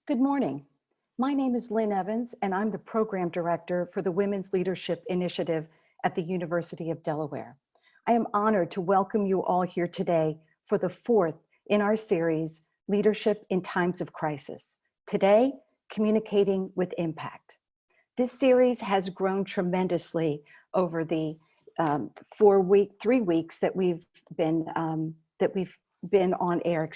Good morning. My name is Lynn Evans, and I'm the Program Director for the Women's Leadership Initiative at the University of Delaware. I am honored to welcome you all here today for the fourth in our series, Leadership in Times of Crisis. Today, Communicating with Impact. This series has grown tremendously over the 3 weeks that we've been on air,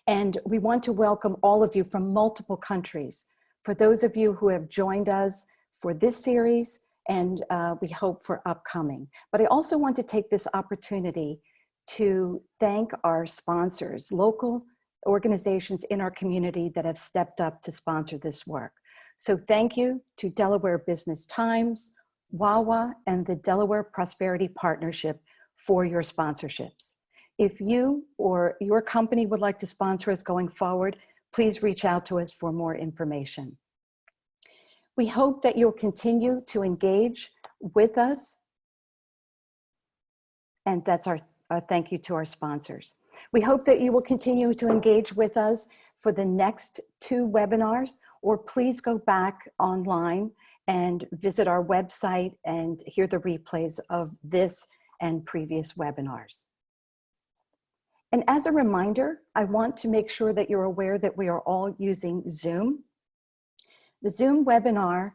And we want to welcome all of you from multiple countries. For those of you who have joined us for this series, and we hope for upcoming. But I also want to take this opportunity to thank our sponsors, local organizations in our community that have stepped up to sponsor this work. So thank you to Delaware Business Times, WAWA, and the Delaware Prosperity Partnership for your sponsorships. If you or your company would like to sponsor us going forward, please reach out to us for more information. We hope that you'll continue to engage with us. And that's our thank you to our sponsors. We hope that you will continue to engage with us for the next 2 webinars, or please go back online and visit our website and hear the replays of this and previous webinars. And as a reminder, I want to make sure that you're aware that we are all using Zoom. The Zoom webinar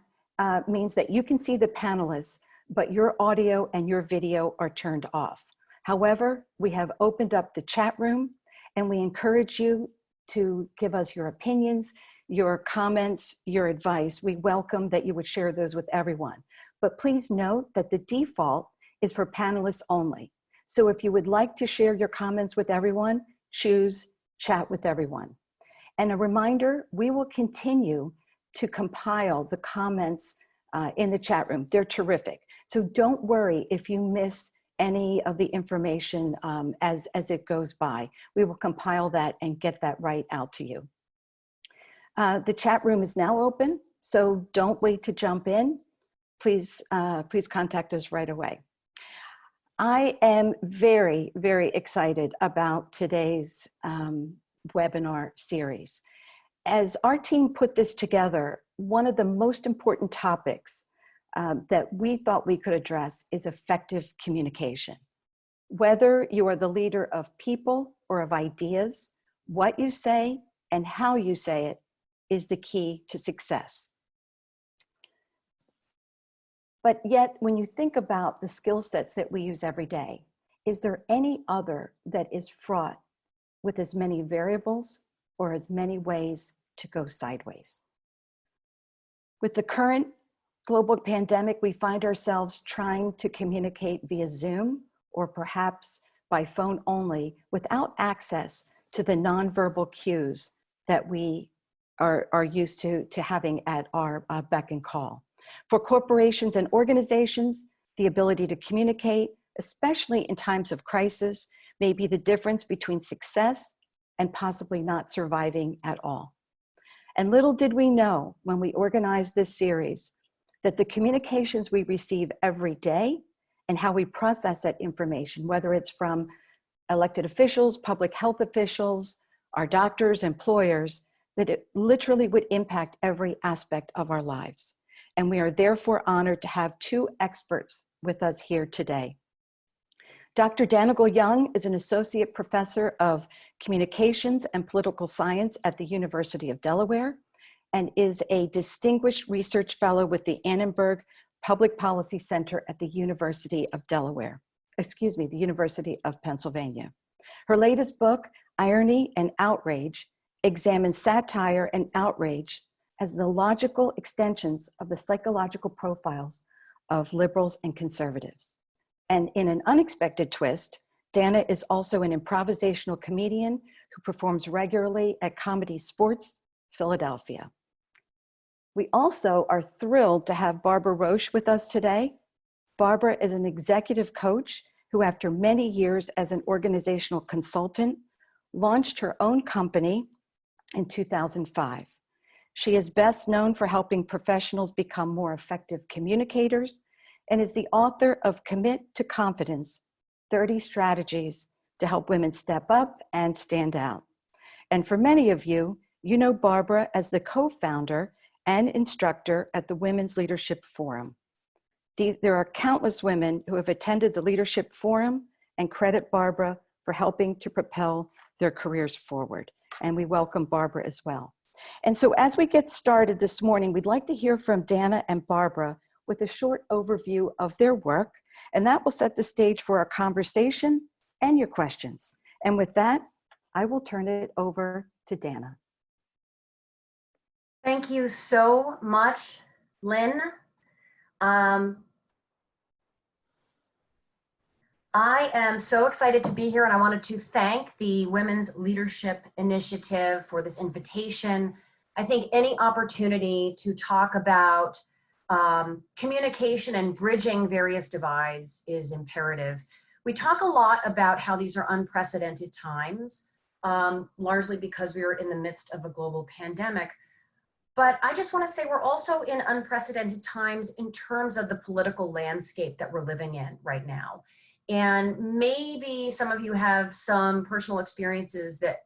means that you can see the panelists, but your audio and your video are turned off. However, we have opened up the chat room, and we encourage you to give us your opinions, your comments, your advice. We welcome that you would share those with everyone. But please note that the default is for panelists only. So if you would like to share your comments with everyone, choose Chat with Everyone. And a reminder, we will continue to compile the comments in the chat room. They're terrific. So don't worry if you miss any of the information as it goes by. We will compile that and get that right out to you. The chat room is now open, so don't wait to jump in. Please contact us right away. I am very, very excited about today's webinar series. As our team put this together, one of the most important topics that we thought we could address is effective communication. Whether you are the leader of people or of ideas, what you say and how you say it is the key to success. But yet, when you think about the skill sets that we use every day, is there any other that is fraught with as many variables or as many ways to go sideways? With the current global pandemic, we find ourselves trying to communicate via Zoom or perhaps by phone only without access to the nonverbal cues that we are used to having at our beck and call. For corporations and organizations, the ability to communicate, especially in times of crisis, may be the difference between success and possibly not surviving at all. And little did we know when we organized this series that the communications we receive every day and how we process that information, whether it's from elected officials, public health officials, our doctors, employers, that it literally would impact every aspect of our lives. And we are therefore honored to have 2 experts with us here today. Dr. Dannagal Young is an associate professor of communications and political science at the University of Delaware and is a distinguished research fellow with the Annenberg Public Policy Center at the University of Delaware, the University of Pennsylvania. Her latest book, Irony and Outrage, examines satire and outrage as the logical extensions of the psychological profiles of liberals and conservatives. And in an unexpected twist, Dana is also an improvisational comedian who performs regularly at Comedy Sports, Philadelphia. We also are thrilled to have Barbara Roche with us today. Barbara is an executive coach who, after many years as an organizational consultant, launched her own company in 2005. She is best known for helping professionals become more effective communicators and is the author of Commit to Confidence, 30 Strategies to Help Women Step Up and Stand Out. And for many of you, You know Barbara as the co-founder and instructor at the Women's Leadership Forum. There are countless women who have attended the Leadership Forum and credit Barbara for helping to propel their careers forward. And we welcome Barbara as well. And so as we get started this morning, we'd like to hear from Dana and Barbara with a short overview of their work, and that will set the stage for our conversation and your questions. And with that, I will turn it over to Dana. Thank you so much, Lynn. I am so excited to be here, and I wanted to thank the Women's Leadership Initiative for this invitation. I think any opportunity to talk about communication and bridging various divides is imperative. We talk a lot about how these are unprecedented times, largely because we are in the midst of a global pandemic. But I just want to say we're also in unprecedented times in terms of the political landscape that we're living in right now. And maybe some of you have some personal experiences that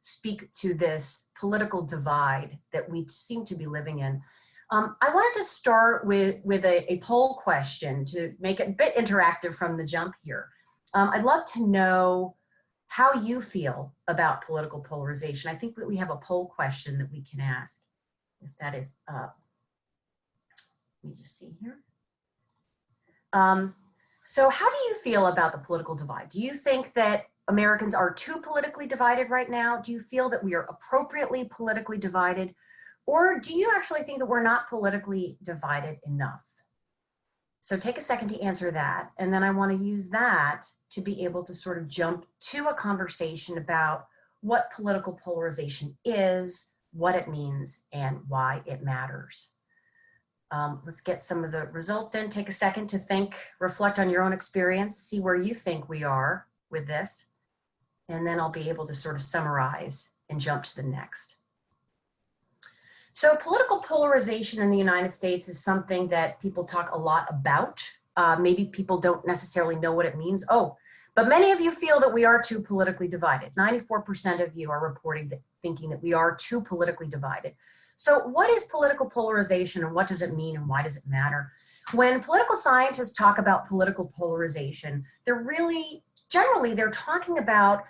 speak to this political divide that we seem to be living in. I wanted to start with a poll question to make it a bit interactive from the jump here. I'd love to know how you feel about political polarization. I think that we have a poll question that we can ask, if that is up. Let me just see here. So how do you feel about the political divide? Do you think that Americans are too politically divided right now? Do you feel that we are appropriately politically divided? Or do you actually think that we're not politically divided enough? So take a second to answer that. And then I want to use that to be able to sort of jump to a conversation about what political polarization is, what it means, and why it matters. Let's get some of the results in. Take a second to think, reflect on your own experience, see where you think we are with this, and then I'll be able to sort of summarize and jump to the next. So political polarization in the United States is something that people talk a lot about. Maybe people don't necessarily know what it means. Oh, but many of you feel that we are too politically divided. 94% of you are reporting that, thinking that we are too politically divided. So what is political polarization, and what does it mean, and why does it matter? When political scientists talk about political polarization, they're really, generally, they're talking about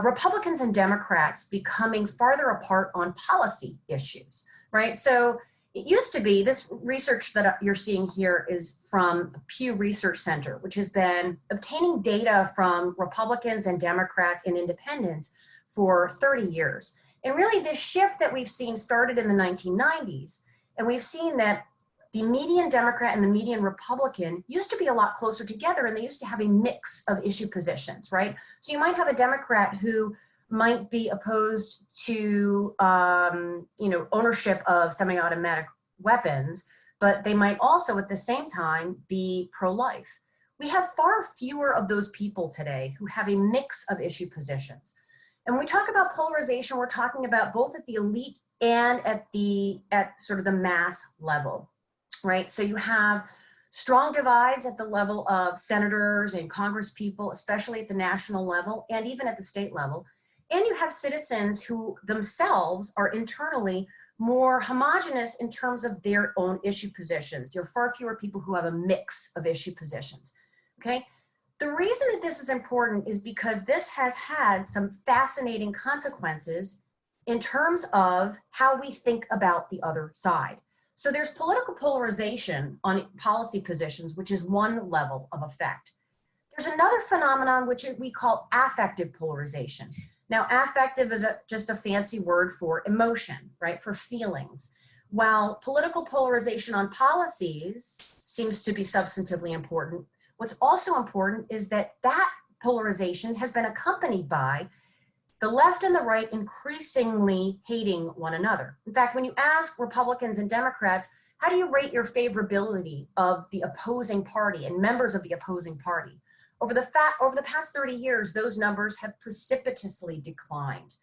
Republicans and Democrats becoming farther apart on policy issues, right? So it used to be, this research that you're seeing here is from Pew Research Center, which has been obtaining data from Republicans and Democrats and independents for 30 years. And really this shift that we've seen started in the 1990s, and we've seen that the median Democrat and the median Republican used to be a lot closer together, and they used to have a mix of issue positions, right? So you might have a Democrat who might be opposed to ownership of semi-automatic weapons, but they might also at the same time be pro-life. We have far fewer of those people today who have a mix of issue positions. And when we talk about polarization, we're talking about both at the elite and at sort of the mass level, right? So you have strong divides at the level of senators and congresspeople, especially at the national level and even at the state level. And you have citizens who themselves are internally more homogenous in terms of their own issue positions. There are far fewer people who have a mix of issue positions, okay? The reason that this is important is because this has had some fascinating consequences in terms of how we think about the other side. So there's political polarization on policy positions, which is one level of effect. There's another phenomenon which we call affective polarization. Now, affective is just a fancy word for emotion, right, for feelings. While political polarization on policies seems to be substantively important, what's also important is that that polarization has been accompanied by the left and the right increasingly hating one another. In fact, when you ask Republicans and Democrats, how do you rate your favorability of the opposing party and members of the opposing party? Over the past 30 years, those numbers have precipitously declined.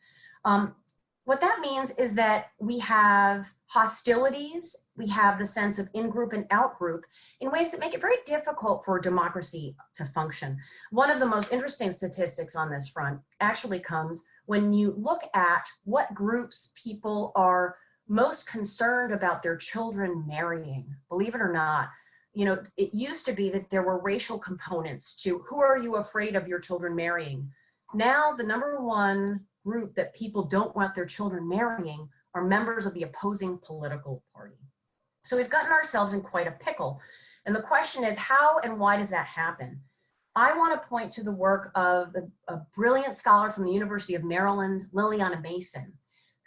What that means is that we have hostilities, we have the sense of in-group and out-group in ways that make it very difficult for democracy to function. One of the most interesting statistics on this front actually comes when you look at what groups people are most concerned about their children marrying, believe it or not, you know, it used to be that there were racial components to who are you afraid of your children marrying. Now, the number one group that people don't want their children marrying are members of the opposing political party. So we've gotten ourselves in quite a pickle. And the question is, how and why does that happen? I want to point to the work of a brilliant scholar from the University of Maryland, Liliana Mason,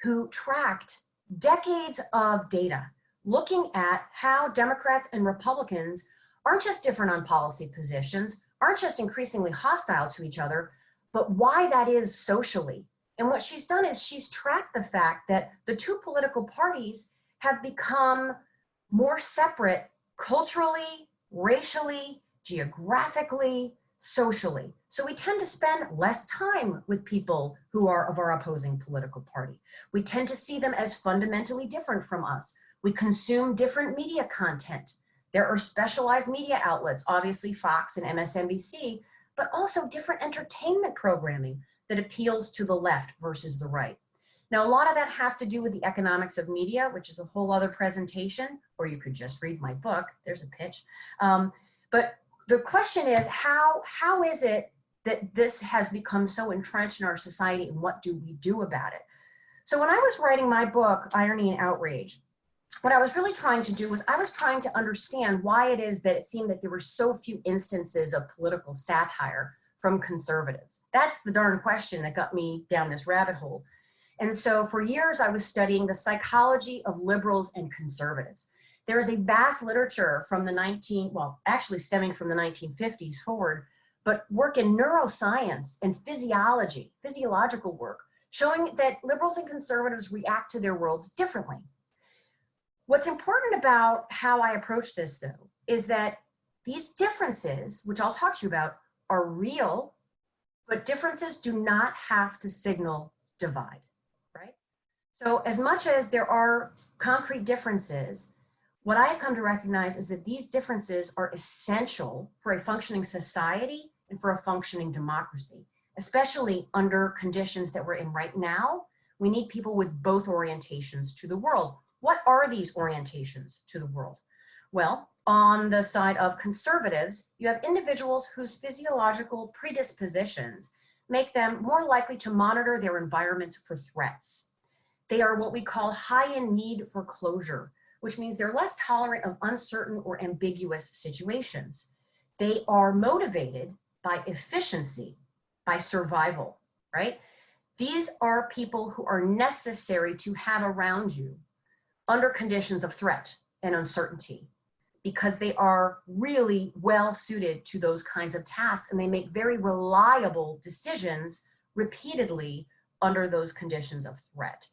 who tracked decades of data looking at how Democrats and Republicans aren't just different on policy positions, aren't just increasingly hostile to each other, but why that is socially. And what she's done is she's tracked the fact that the two political parties have become more separate culturally, racially, geographically, socially. So we tend to spend less time with people who are of our opposing political party. We tend to see them as fundamentally different from us. We consume different media content. There are specialized media outlets, obviously Fox and MSNBC, but also different entertainment programming that appeals to the left versus the right. Now, a lot of that has to do with the economics of media, which is a whole other presentation, or you could just read my book. There's a pitch. But the question is, how is it that this has become so entrenched in our society, and what do we do about it? So when I was writing my book, Irony and Outrage, what I was really trying to do was I was trying to understand why it is that it seemed that there were so few instances of political satire from conservatives. That's the darn question that got me down this rabbit hole. And so for years, I was studying the psychology of liberals and conservatives. There is a vast literature from actually stemming from the 1950s forward, but work in neuroscience and physiological work, showing that liberals and conservatives react to their worlds differently. What's important about how I approach this, though, is that these differences, which I'll talk to you about, are real, but differences do not have to signal divide, right? So as much as there are concrete differences, what I've come to recognize is that these differences are essential for a functioning society and for a functioning democracy, especially under conditions that we're in right now. We need people with both orientations to the world. What are these orientations to the world? Well, on the side of conservatives, you have individuals whose physiological predispositions make them more likely to monitor their environments for threats. They are what we call high in need for closure, which means they're less tolerant of uncertain or ambiguous situations. They are motivated by efficiency, by survival, right? These are people who are necessary to have around you under conditions of threat and uncertainty, because they are really well suited to those kinds of tasks, and they make very reliable decisions repeatedly under those conditions of threat.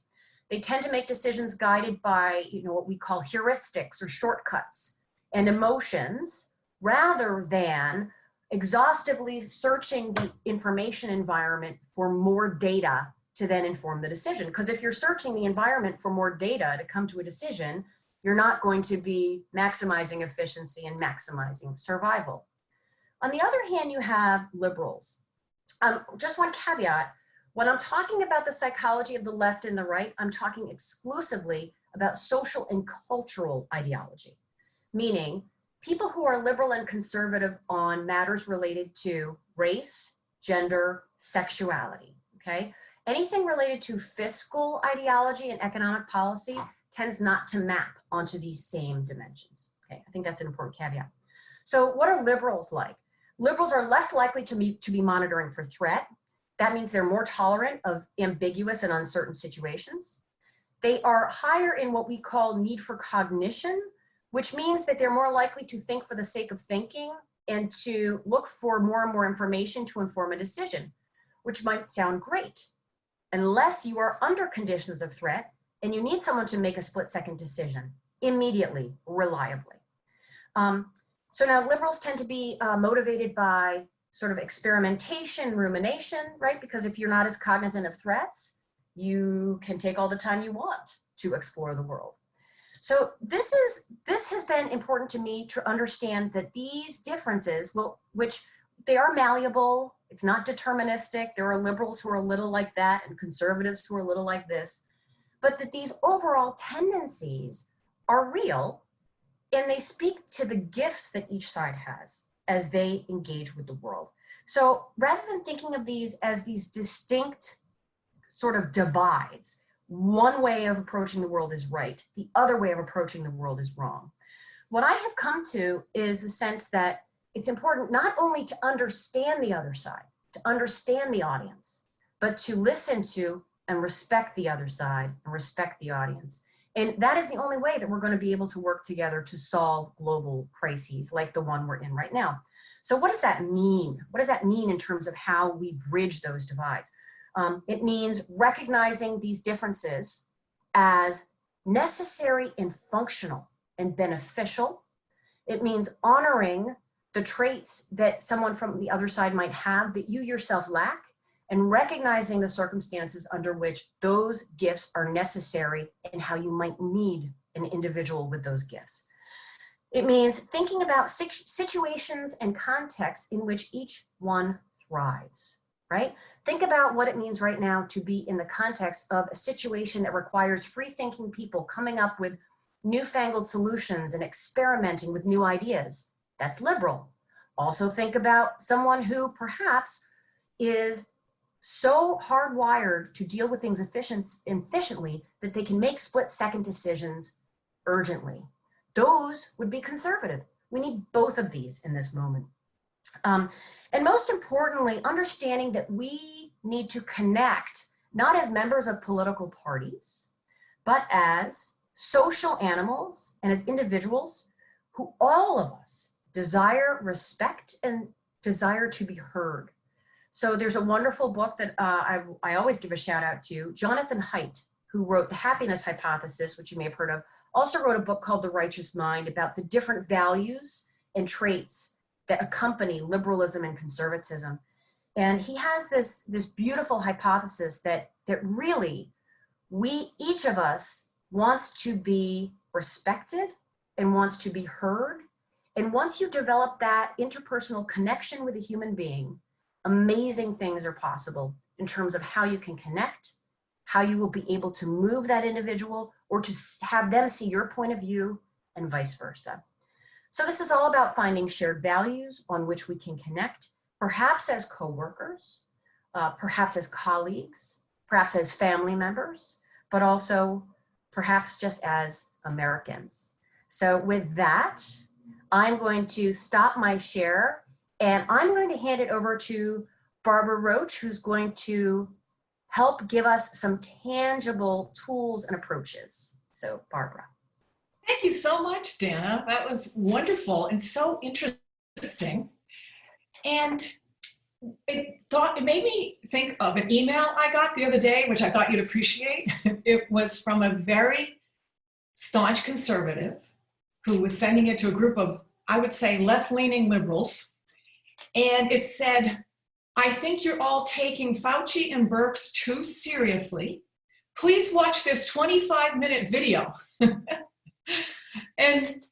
They tend to make decisions guided by, what we call heuristics or shortcuts and emotions, rather than exhaustively searching the information environment for more data to then inform the decision. Because if you're searching the environment for more data to come to a decision, you're not going to be maximizing efficiency and maximizing survival. On the other hand, you have liberals. Just one caveat. When I'm talking about the psychology of the left and the right, I'm talking exclusively about social and cultural ideology, meaning people who are liberal and conservative on matters related to race, gender, sexuality, okay? Anything related to fiscal ideology and economic policy tends not to map onto these same dimensions, okay? I think that's an important caveat. So what are liberals like? Liberals are less likely to be monitoring for threat. That means they're more tolerant of ambiguous and uncertain situations. They are higher in what we call need for cognition, which means that they're more likely to think for the sake of thinking and to look for more and more information to inform a decision, which might sound great, unless you are under conditions of threat and you need someone to make a split-second decision immediately, reliably. So now liberals tend to be motivated by sort of experimentation, rumination, right? Because if you're not as cognizant of threats, you can take all the time you want to explore the world. So this has been important to me to understand that these differences which they are malleable It's not deterministic. There are liberals who are a little like that and conservatives who are a little like this, but that these overall tendencies are real and they speak to the gifts that each side has as they engage with the world. So rather than thinking of these as these distinct sort of divides, one way of approaching the world is right, the other way of approaching the world is wrong. What I have come to is the sense that it's important not only to understand the other side, to understand the audience, but to listen to and respect the other side and respect the audience. And that is the only way that we're going to be able to work together to solve global crises like the one we're in right now. So what does that mean? What does that mean in terms of how we bridge those divides? It means recognizing these differences as necessary and functional and beneficial. It means honoring the traits that someone from the other side might have that you yourself lack, and recognizing the circumstances under which those gifts are necessary and how you might need an individual with those gifts. It means thinking about situations and contexts in which each one thrives, right? Think about what it means right now to be in the context of a situation that requires free-thinking people coming up with newfangled solutions and experimenting with new ideas. That's liberal. Also think about someone who perhaps is so hardwired to deal with things efficiently that they can make split-second decisions urgently. Those would be conservative. We need both of these in this moment. And most importantly, understanding that we need to connect, not as members of political parties, but as social animals and as individuals who all of us desire respect and desire to be heard. So there's a wonderful book that I always give a shout out to. Jonathan Haidt, who wrote The Happiness Hypothesis, which you may have heard of, also wrote a book called The Righteous Mind about the different values and traits that accompany liberalism and conservatism. And he has this beautiful hypothesis that really each of us wants to be respected and wants to be heard. And once you develop that interpersonal connection with a human being, amazing things are possible in terms of how you can connect, how you will be able to move that individual or to have them see your point of view and vice versa. So this is all about finding shared values on which we can connect, perhaps as coworkers, perhaps as colleagues, perhaps as family members, but also perhaps just as Americans. So with that, I'm going to stop my share and I'm going to hand it over to Barbara Roche, who's going to help give us some tangible tools and approaches. So Barbara. Thank you so much, Dana. That was wonderful and so interesting. And it made me think of an email I got the other day, which I thought you'd appreciate. It was from a very staunch conservative who was sending it to a group of, I would say, left-leaning liberals. And it said, "I think you're all taking Fauci and Birx too seriously. Please watch this 25-minute video." And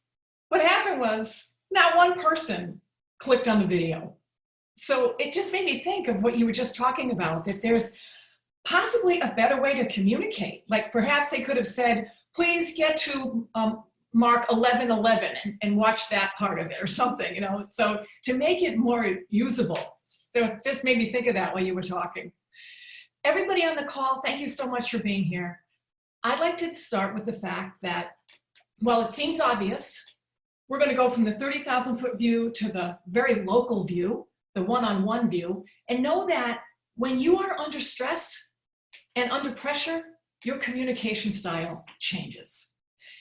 what happened was not one person clicked on the video. So it just made me think of what you were just talking about, that there's possibly a better way to communicate. Like perhaps they could have said, please get to mark 11:11 and watch that part of it or something, you know, so to make it more usable. So it just made me think of that while you were talking. Everybody on the call, thank you so much for being here. I'd like to start with the fact that, well, it seems obvious. We're going to go from the 30,000-foot view to the very local view, the one-on-one view, and know that when you are under stress and under pressure, your communication style changes.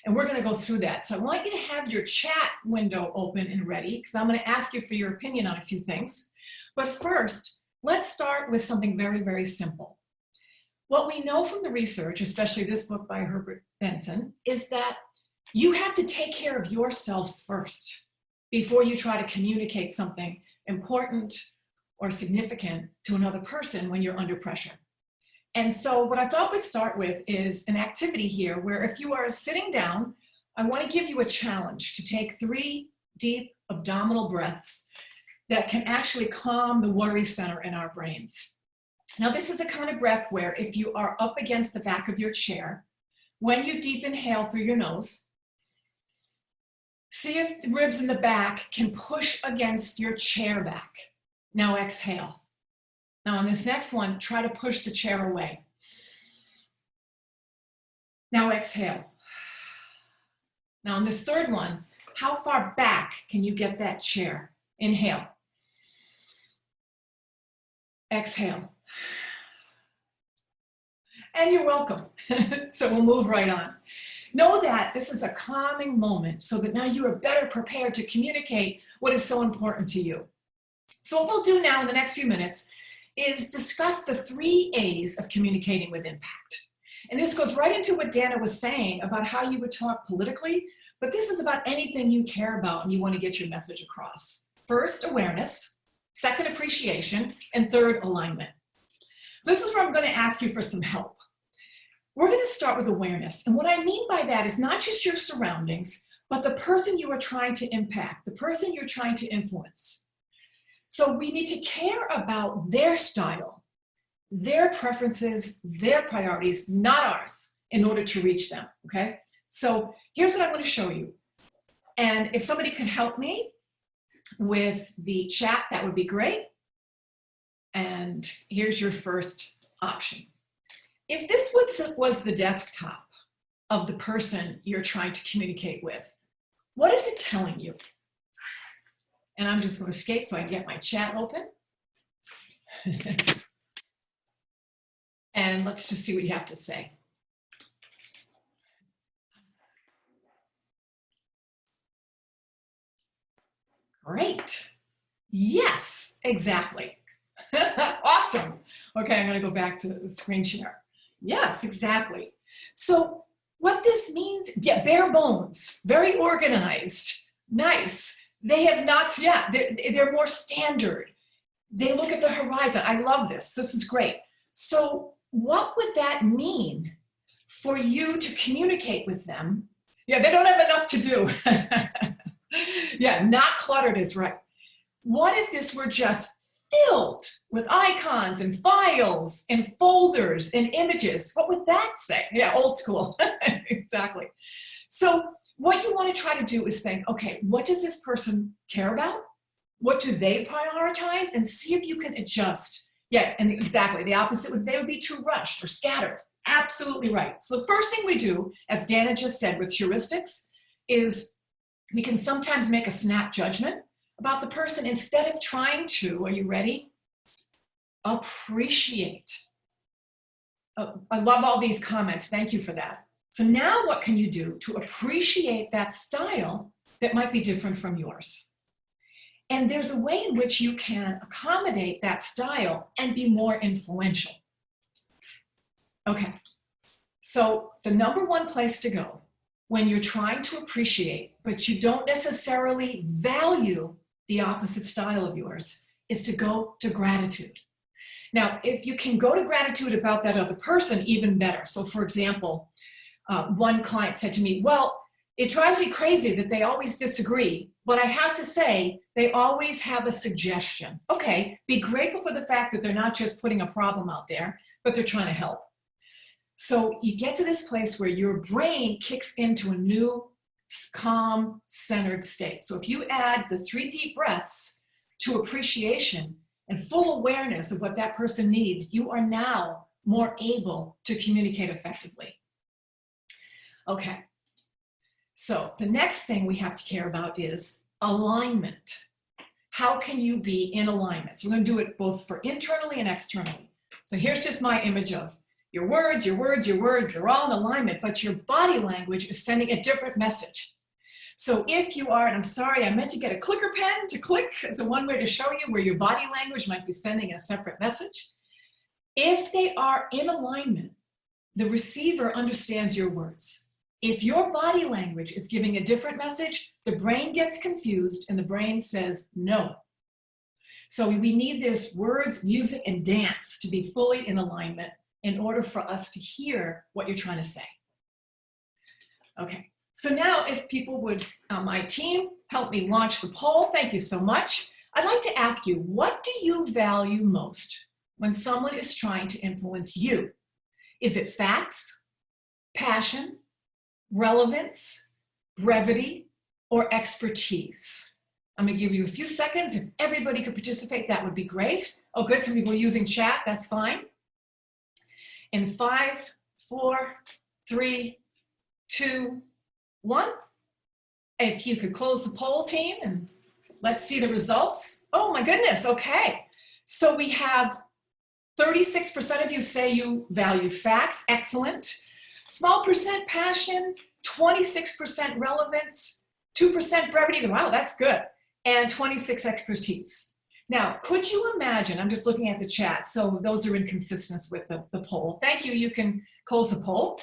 And we're going to go through that. So I want you to have your chat window open and ready, because I'm going to ask you for your opinion on a few things. But first, let's start with something very, very simple. What we know from the research, especially this book by Herbert Benson, is that you have to take care of yourself first before you try to communicate something important or significant to another person when you're under pressure. And so what I thought we'd start with is an activity here where if you are sitting down, I want to give you a challenge to take 3 deep abdominal breaths that can actually calm the worry center in our brains. Now, this is a kind of breath where if you are up against the back of your chair, when you deep inhale through your nose, see if the ribs in the back can push against your chair back. Now exhale. Now on this next one, try to push the chair away. Now exhale. Now on this third one, how far back can you get that chair? Inhale. Exhale. And you're welcome. So we'll move right on. Know that this is a calming moment so that now you are better prepared to communicate what is so important to you. So what we'll do now in the next few minutes is discuss the 3 A's of communicating with impact. And this goes right into what Dana was saying about how you would talk politically, but this is about anything you care about and you want to get your message across. First, awareness. Second, appreciation. And third, alignment. So this is where I'm going to ask you for some help. We're going to start with awareness. And what I mean by that is not just your surroundings, but the person you are trying to impact, the person you're trying to influence. So we need to care about their style, their preferences, their priorities, not ours, in order to reach them, okay? So here's what I'm going to show you. And if somebody could help me with the chat, that would be great. And here's your first option. If this was the desktop of the person you're trying to communicate with, what is it telling you? And I'm just going to escape so I can get my chat open. And let's just see what you have to say. Great. Yes, exactly. Awesome. Okay, I'm going to go back to the screen share. Yes, exactly. So what this means, yeah, bare bones, very organized, nice. They have not, yeah, they're more standard. They look at the horizon. I love this. This is great. So what would that mean for you to communicate with them? Yeah, they don't have enough to do. Yeah, not cluttered is right. What if this were just filled with icons and files and folders and images? What would that say? Yeah, old school. Exactly. So what you want to try to do is think, okay, what does this person care about? What do they prioritize? And see if you can adjust. Yeah, and exactly, the opposite would, they would be too rushed or scattered. Absolutely right. So the first thing we do, as Dana just said with heuristics, is we can sometimes make a snap judgment about the person instead of trying to, are you ready? Appreciate. Oh, I love all these comments. Thank you for that. So now what can you do to appreciate that style that might be different from yours? And there's a way in which you can accommodate that style and be more influential. Okay, so the #1 place to go when you're trying to appreciate, but you don't necessarily value the opposite style of yours, is to go to gratitude. Now, if you can go to gratitude about that other person, even better. So for example, one client said to me, well, it drives me crazy that they always disagree, but I have to say, they always have a suggestion. Okay, be grateful for the fact that they're not just putting a problem out there, but they're trying to help. So you get to this place where your brain kicks into a new, calm, centered state. So if you add the 3 deep breaths to appreciation and full awareness of what that person needs, you are now more able to communicate effectively. Okay, so the next thing we have to care about is alignment. How can you be in alignment? So we're going to do it both for internally and externally. So here's just my image of your words, they're all in alignment, but your body language is sending a different message. So if you are, and I'm sorry, I meant to get a clicker pen to click as a one way to show you where your body language might be sending a separate message. If they are in alignment, the receiver understands your words. If your body language is giving a different message, the brain gets confused and the brain says no. So we need this words, music, and dance to be fully in alignment in order for us to hear what you're trying to say. Okay, so now if people would, my team, help me launch the poll, thank you so much. I'd like to ask you, what do you value most when someone is trying to influence you? Is it facts, passion, relevance, brevity, or expertise? I'm going to give you a few seconds. If everybody could participate, that would be great. Oh, good. Some people are using chat. That's fine. In 5, 4, 3, 2, 1. If you could close the poll, team, and let's see the results. Oh my goodness. Okay. So we have 36% of you say you value facts. Excellent. Small percent passion, 26% relevance, 2% brevity. Wow, that's good. And 26 expertise. Now, could you imagine, I'm just looking at the chat, so those are in consistence with the poll. Thank you, you can close the poll.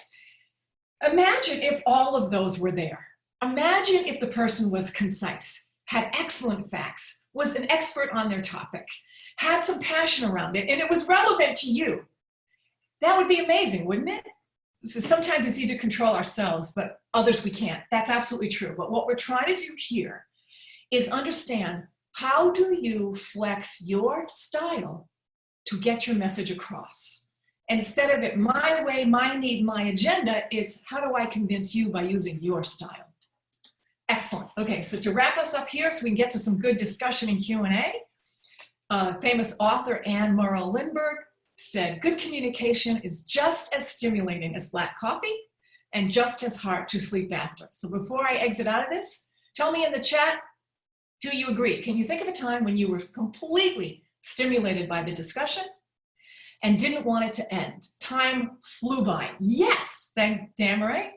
Imagine if all of those were there. Imagine if the person was concise, had excellent facts, was an expert on their topic, had some passion around it, and it was relevant to you. That would be amazing, wouldn't it? So sometimes it's easy to control ourselves, but others we can't. That's absolutely true. But what we're trying to do here is understand, how do you flex your style to get your message across? Instead of it my way, my need, my agenda, it's how do I convince you by using your style? Excellent. Okay, so to wrap us up here so we can get to some good discussion and Q&A, famous author Anne Morrow Lindbergh said, good communication is just as stimulating as black coffee and just as hard to sleep after. So before I exit out of this, tell me in the chat, do you agree? Can you think of a time when you were completely stimulated by the discussion and didn't want it to end? Time flew by. Yes, thank Damaray.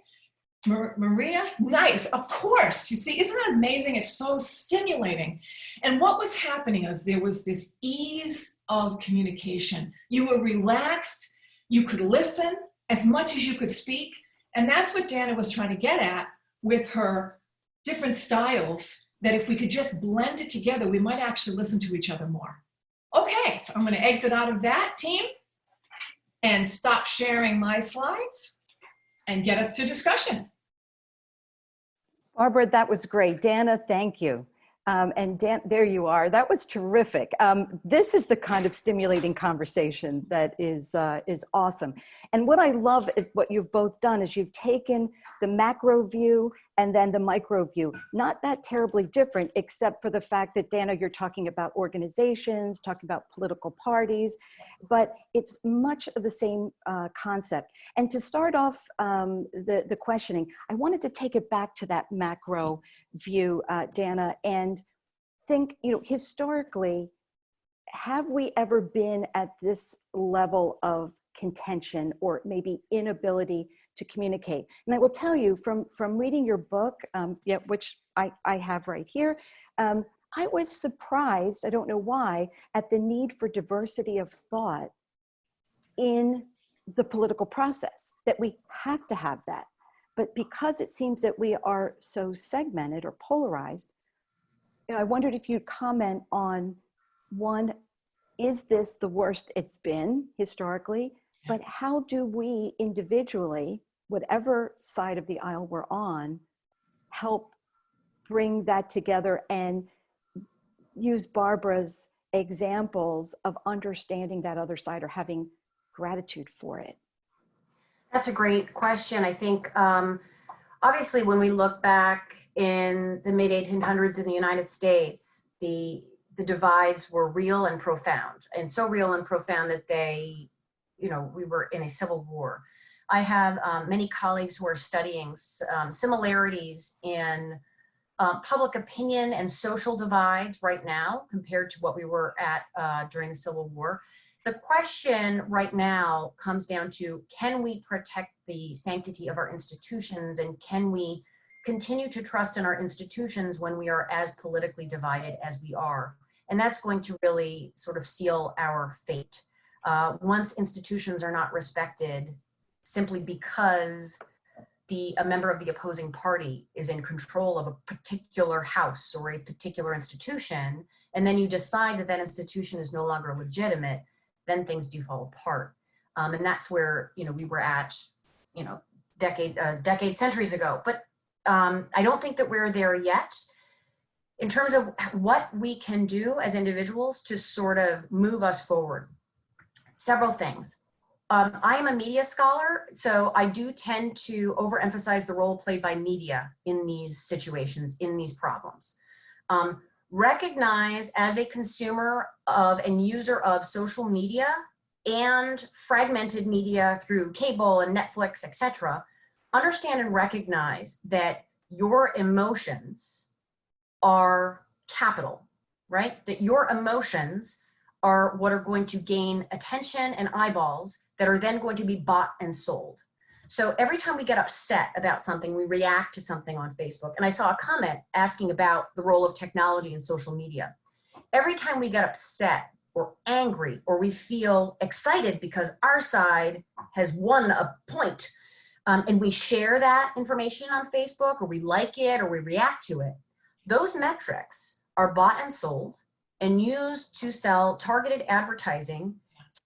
Maria, nice, of course. You see, isn't that amazing? It's so stimulating. And what was happening is there was this ease of communication. You were relaxed, you could listen as much as you could speak. And that's what Dana was trying to get at with her different styles, that if we could just blend it together, we might actually listen to each other more. Okay, so I'm going to exit out of that, team, and stop sharing my slides and get us to discussion. Barbara, that was great. Dana, thank you. And Dan, there you are. That was terrific. This is the kind of stimulating conversation that is awesome. And what I love is what you've both done is you've taken the macro view and then the micro view. Not that terribly different, except for the fact that, Dana, you're talking about organizations, talking about political parties, but it's much of the same concept. And to start off the questioning, I wanted to take it back to that macro view, Dana, and think, historically, have we ever been at this level of contention or maybe inability to communicate? And I will tell you from reading your book, which I have right here, I was surprised, I don't know why, at the need for diversity of thought in the political process, that we have to have that. But because it seems that we are so segmented or polarized, I wondered if you'd comment on, one, is this the worst it's been historically? But how do we individually, whatever side of the aisle we're on, help bring that together and use Barbara's examples of understanding that other side or having gratitude for it? That's a great question. I think, obviously, when we look back in the mid-1800s in the United States, the divides were real and profound, and so real and profound that we were in a civil war. I have many colleagues who are studying similarities in public opinion and social divides right now compared to what we were at during the Civil War. The question right now comes down to, can we protect the sanctity of our institutions, and can we continue to trust in our institutions when we are as politically divided as we are? And that's going to really sort of seal our fate. Once institutions are not respected simply because a member of the opposing party is in control of a particular house or a particular institution, and then you decide that that institution is no longer legitimate, then things do fall apart. And that's where, we were at, decades, centuries ago. But I don't think that we're there yet. in terms of what we can do as individuals to sort of move us forward. Several things. I am a media scholar, so I do tend to overemphasize the role played by media in these situations, in these problems. Recognize as a consumer of and user of social media and fragmented media through cable and Netflix, etc., understand and recognize that your emotions are capital, right? That your emotions are what are going to gain attention and eyeballs that are then going to be bought and sold. So every time we get upset about something, we react to something on Facebook. And I saw a comment asking about the role of technology in social media. Every time we get upset or angry, or we feel excited because our side has won a point, and we share that information on Facebook, or we like it, or we react to it, those metrics are bought and sold and used to sell targeted advertising.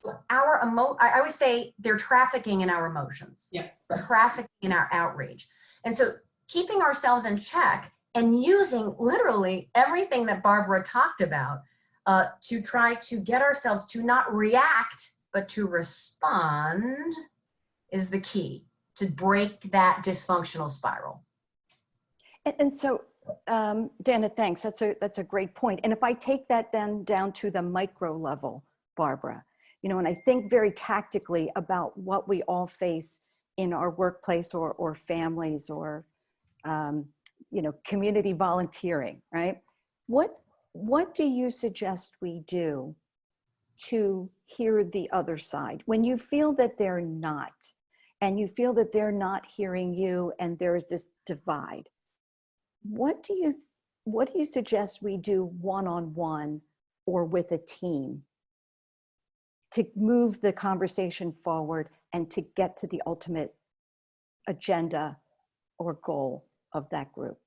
So I always say they're trafficking in our emotions, Yeah. trafficking in our outrage. And so keeping ourselves in check and using literally everything that Barbara talked about to try to get ourselves to not react, but to respond is the key to break that dysfunctional spiral. And so, Dana, thanks. That's a great point. And if I take that then down to the micro level, Barbara, you know, and I think very tactically about what we all face in our workplace or families or, you know, community volunteering, right? What do you suggest we do to hear the other side when you feel that they're not, and you feel that they're not hearing you, and there's this divide? What do you suggest we do one-on-one or with a team to move the conversation forward and to get to the ultimate agenda or goal of that group?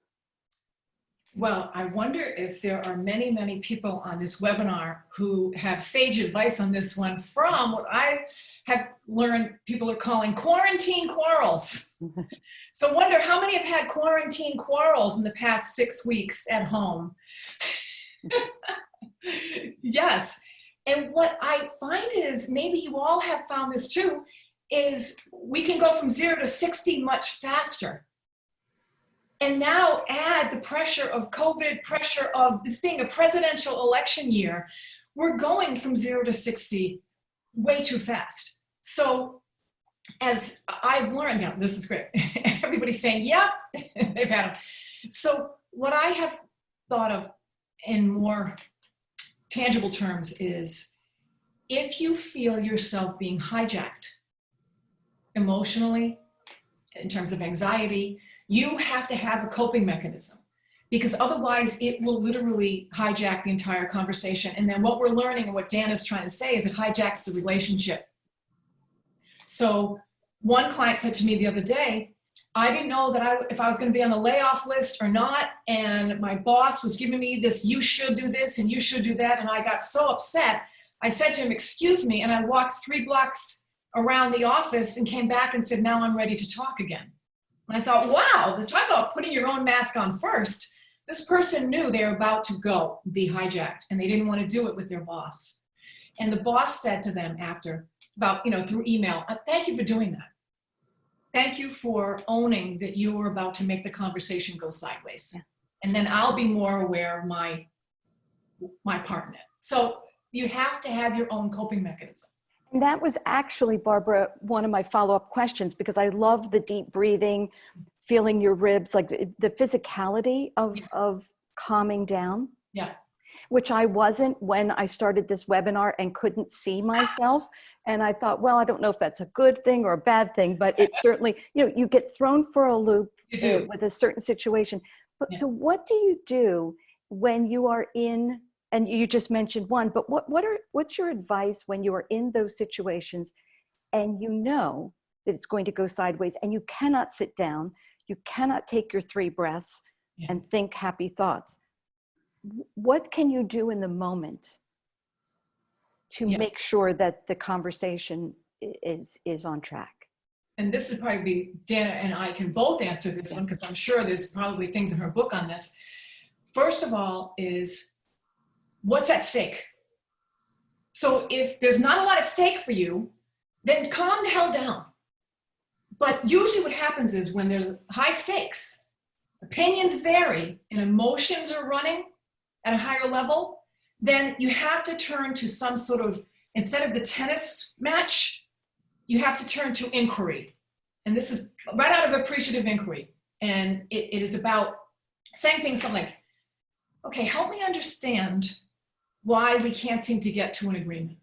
Well, I wonder if there are many, many people on this webinar who have sage advice on this one from what I have learned people are calling quarantine quarrels. So wonder how many have had quarantine quarrels in the past 6 weeks at home? Yes. And what I find is, maybe you all have found this too, is we can go from 0 to 60 much faster. And now add the pressure of COVID, pressure of this being a presidential election year, we're going from 0 to 60 way too fast. So as I've learned, now this is great, everybody's saying, yep, they've had them. So what I have thought of in more tangible terms is, if you feel yourself being hijacked emotionally, in terms of anxiety, you have to have a coping mechanism, because otherwise it will literally hijack the entire conversation. And then what we're learning and what Dan is trying to say is it hijacks the relationship. So one client said to me the other day, I didn't know that if I was going to be on the layoff list or not. And my boss was giving me this, you should do this and you should do that. And I got so upset. I said to him, excuse me. And I walked 3 blocks around the office and came back and said, now I'm ready to talk again. And I thought, wow, the talk about putting your own mask on first. This person knew they were about to go and be hijacked, and they didn't want to do it with their boss. And the boss said to them after, about, through email, thank you for doing that. Thank you for owning that you were about to make the conversation go sideways. Yeah. And then I'll be more aware of my partner. So you have to have your own coping mechanism. And that was actually, Barbara, one of my follow-up questions, because I love the deep breathing, feeling your ribs, like the physicality of calming down. Yeah. Which I wasn't when I started this webinar and couldn't see myself. And I thought, well, I don't know if that's a good thing or a bad thing, but it certainly, you get thrown for a loop with a certain situation. But so what do you do when you are in, and you just mentioned one, but what's your advice when you are in those situations and you know that it's going to go sideways and you cannot sit down, you cannot take your 3 breaths and think happy thoughts? What can you do in the moment to make sure that the conversation is on track? And this would probably be, Dana and I can both answer this one, because I'm sure there's probably things in her book on this. first of all, is what's at stake. So if there's not a lot at stake for you, then calm the hell down. But usually what happens is when there's high stakes, opinions vary and emotions are running at a higher level, then you have to turn to some sort of, instead of the tennis match, you have to turn to inquiry. And this is right out of appreciative inquiry. And it is about saying things something like, okay, help me understand why we can't seem to get to an agreement.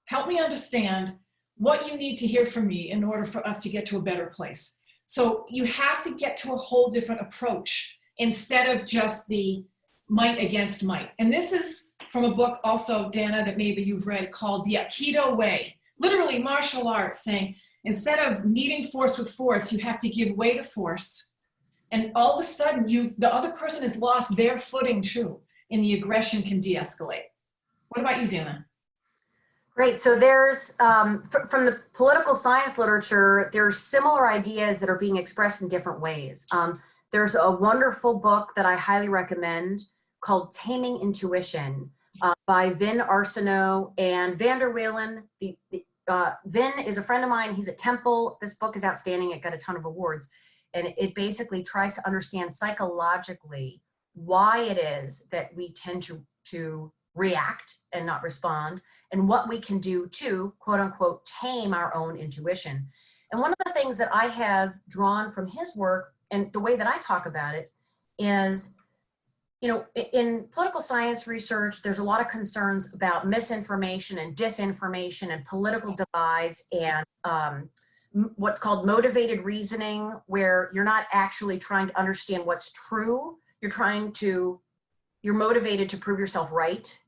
Help me understand what you need to hear from me in order for us to get to a better place. So you have to get to a whole different approach instead of just the might against might. And this is from a book also, Dana, that maybe you've read, called The Aikido Way. Literally martial arts, saying instead of meeting force with force, you have to give way to force. And all of a sudden, the other person has lost their footing too, and the aggression can de-escalate. What about you, Dana? Great. So there's, from the political science literature, there's similar ideas that are being expressed in different ways. There's a wonderful book that I highly recommend called Taming Intuition by Vin Arsenault and Vander Whalen. Vin is a friend of mine. He's at Temple. This book is outstanding. It got a ton of awards. And it basically tries to understand psychologically why it is that we tend to react and not respond, and what we can do to, quote unquote, tame our own intuition. And one of the things that I have drawn from his work, and the way that I talk about it, is, you know, in political science research, there's a lot of concerns about misinformation and disinformation and political divides and what's called motivated reasoning, where you're not actually trying to understand what's true. You're motivated to prove yourself right.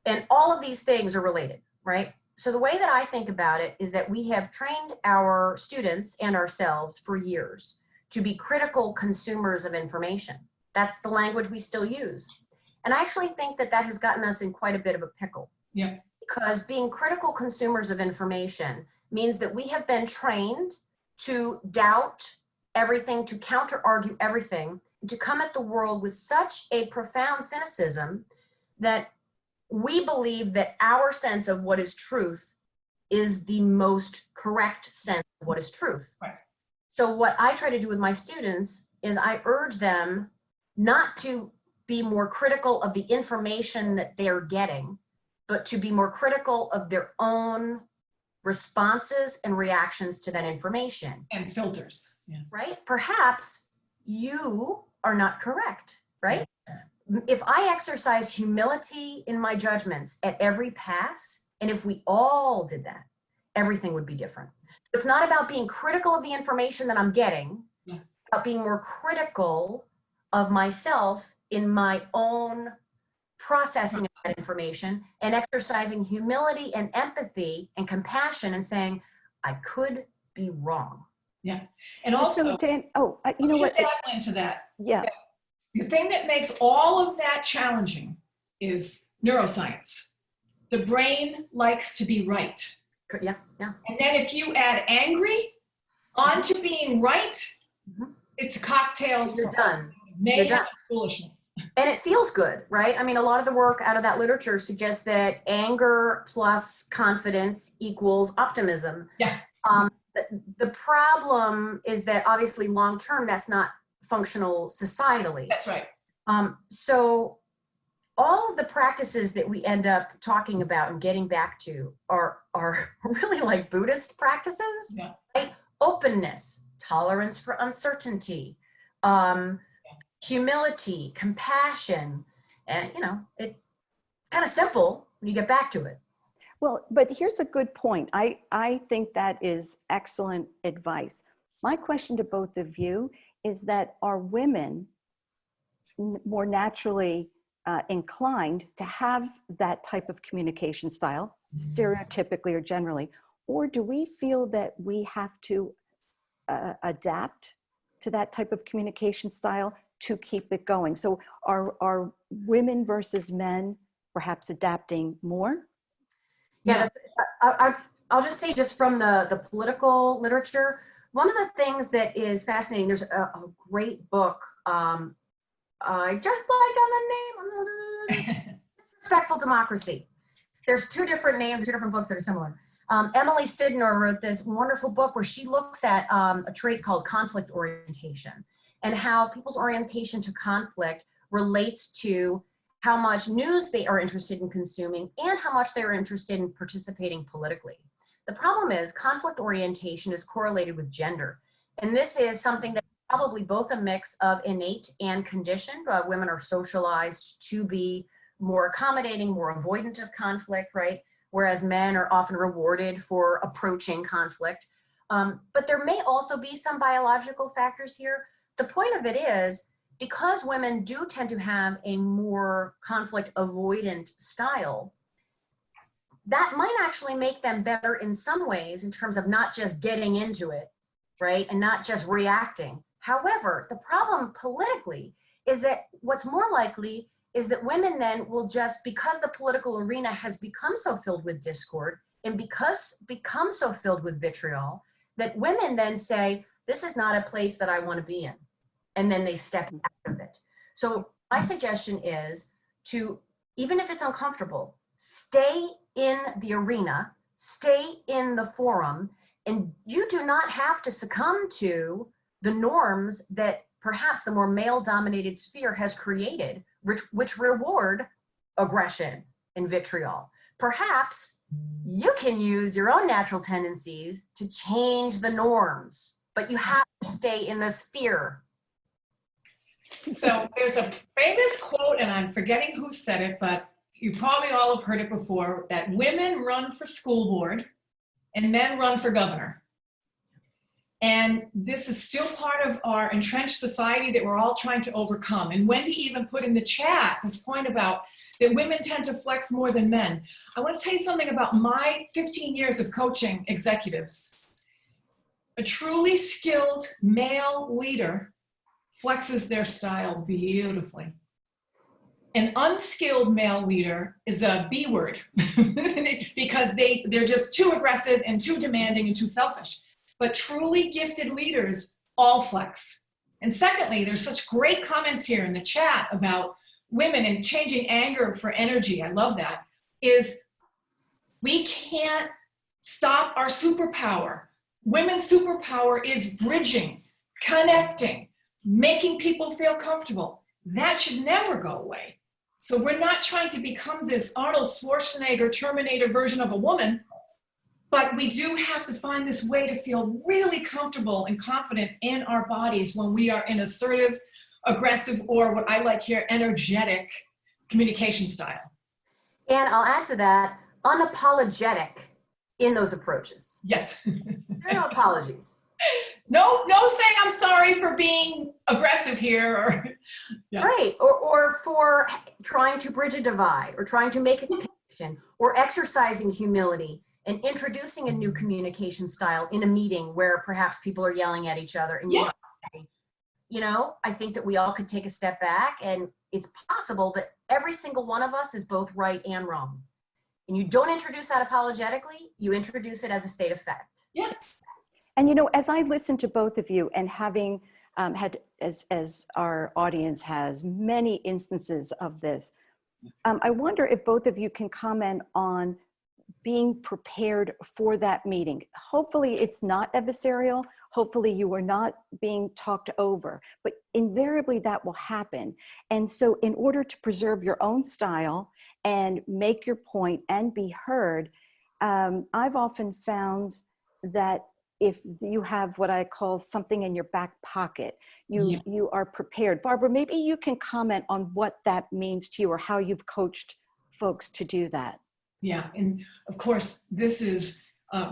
And all of these things are related, right? So the way that I think about it is that we have trained our students and ourselves for years to be critical consumers of information. That's the language we still use. And I actually think that that has gotten us in quite a bit of a pickle. Yeah. Because being critical consumers of information means that we have been trained to doubt everything, to counter-argue everything, and to come at the world with such a profound cynicism that we believe that our sense of what is truth is the most correct sense of what is truth. Right. So what I try to do with my students is I urge them not to be more critical of the information that they're getting, but to be more critical of their own responses and reactions to that information. And filters. Yeah. Right? Perhaps you are not correct, right? If I exercise humility in my judgments at every pass, and if we all did that, everything would be different. So it's not about being critical of the information that I'm getting, about being more critical of myself in my own processing of that information and exercising humility and empathy and compassion and saying, I could be wrong. Yeah. And also, so Dan, you know what? Just add into that. Yeah. The thing that makes all of that challenging is neuroscience. The brain likes to be right. Yeah, yeah. And then if you add angry onto being right, it's a cocktail. You're done. Mayhem and foolishness. And it feels good, right? I mean, a lot of the work out of that literature suggests that anger plus confidence equals optimism. Yeah. The problem is that obviously long-term, that's not functional societally. That's right. So all of the practices that we end up talking about and getting back to are really like Buddhist practices, right? Openness, tolerance for uncertainty, humility, compassion, and you know, it's kind of simple when you get back to it. Well, but here's a good point. I think that is excellent advice. My question to both of you is that are women more naturally inclined to have that type of communication style, stereotypically or generally, or do we feel that we have to adapt to that type of communication style to keep it going? So are women versus men perhaps adapting more? Yeah, I'll just say, just from the political literature, one of the things that is fascinating, there's a great book I just blanked on the name. Respectful Democracy. There's two different names, two different books that are similar. Emily Sidner wrote this wonderful book where she looks at a trait called conflict orientation and how people's orientation to conflict relates to how much news they are interested in consuming and how much they're interested in participating politically. The problem is conflict orientation is correlated with gender. And this is something that probably both a mix of innate and conditioned. Women are socialized to be more accommodating, more avoidant of conflict, right? Whereas men are often rewarded for approaching conflict. But there may also be some biological factors here. The point of it is, because women do tend to have a more conflict avoidant style, that might actually make them better in some ways in terms of not just getting into it, right? And not just reacting. However, the problem politically is that what's more likely is that women then will just, because the political arena has become so filled with discord and become so filled with vitriol, that women then say, this is not a place that I want to be in. And then they step out of it. So my suggestion is to, even if it's uncomfortable, stay in the arena, stay in the forum, and you do not have to succumb to the norms that perhaps the more male-dominated sphere has created, which reward aggression and vitriol. Perhaps you can use your own natural tendencies to change the norms, but you have to stay in the sphere. So there's a famous quote, and I'm forgetting who said it, but you probably all have heard it before, that women run for school board and men run for governor. And this is still part of our entrenched society that we're all trying to overcome. And Wendy even put in the chat this point about that women tend to flex more than men. I want to tell you something about my 15 years of coaching executives. A truly skilled male leader flexes their style beautifully. An unskilled male leader is a B word because they're just too aggressive and too demanding and too selfish. But truly gifted leaders all flex. And secondly, there's such great comments here in the chat about women and changing anger for energy. I love that. Is we can't stop our superpower. Women's superpower is bridging, connecting, making people feel comfortable. That should never go away. So we're not trying to become this Arnold Schwarzenegger Terminator version of a woman, but we do have to find this way to feel really comfortable and confident in our bodies when we are in assertive, aggressive, or what I like here, energetic communication style. And I'll add to that, unapologetic in those approaches. Yes. There are no apologies. No saying I'm sorry for being aggressive here. Or, yeah. Right, or for trying to bridge a divide, or trying to make a connection, or exercising humility and introducing a new communication style in a meeting where perhaps people are yelling at each other. And Yeah. you know, I think that we all could take a step back, and it's possible that every single one of us is both right and wrong. And you don't introduce that apologetically, you introduce it as a state of fact. Yeah. And you know, as I listen to both of you and having had, as our audience has, many instances of this, I wonder if both of you can comment on being prepared for that meeting. Hopefully it's not adversarial. Hopefully you are not being talked over, but invariably that will happen. And so in order to preserve your own style and make your point and be heard, I've often found that if you have what I call something in your back pocket, you are prepared. Barbara, maybe you can comment on what that means to you or how you've coached folks to do that. Yeah, and of course, this is,